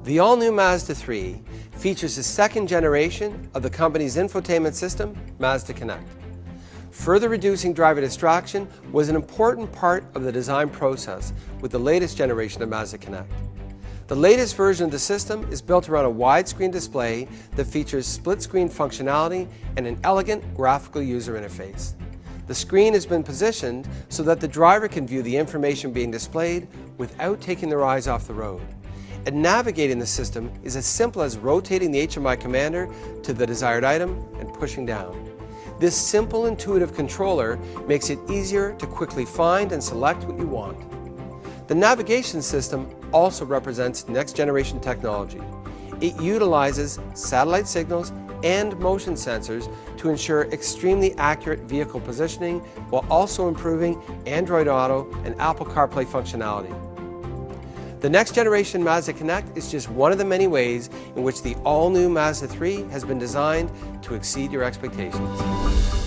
The all-new Mazda 3 features the second generation of the company's infotainment system, Mazda Connect. Further reducing driver distraction was an important part of the design process with the latest generation of Mazda Connect. The latest version of the system is built around a widescreen display that features split-screen functionality and an elegant graphical user interface. The screen has been positioned so that the driver can view the information being displayed without taking their eyes off the road. And navigating the system is as simple as rotating the HMI commander to the desired item and pushing down. This simple, intuitive controller makes it easier to quickly find and select what you want. The navigation system also represents next-generation technology. It utilizes satellite signals and motion sensors to ensure extremely accurate vehicle positioning while also improving Android Auto and Apple CarPlay functionality. The next generation Mazda Connect is just one of the many ways in which the all-new Mazda 3 has been designed to exceed your expectations.